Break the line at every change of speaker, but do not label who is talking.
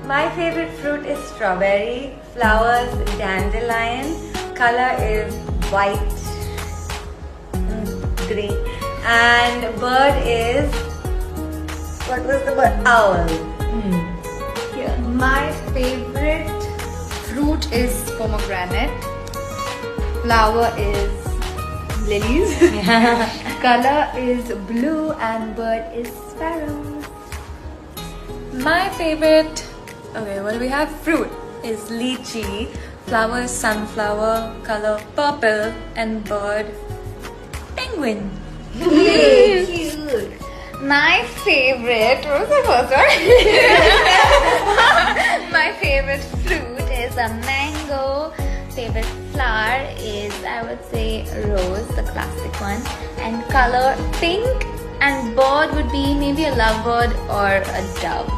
My favorite fruit is strawberry, flowers dandelion, color is white, grey, and bird is, what was the bird? Owl.
Yeah. My favorite fruit is pomegranate. Flower is lilies. Color is blue and bird is sparrow.
My favorite, okay, what do we have? Fruit is lychee, flower is sunflower, color purple, and bird penguin.
Cute.
My favorite, what was the first one? My favorite fruit is a mango. Favorite flower is, I would say, rose, the classic one. And color pink. And bird would be maybe a lovebird or a dove.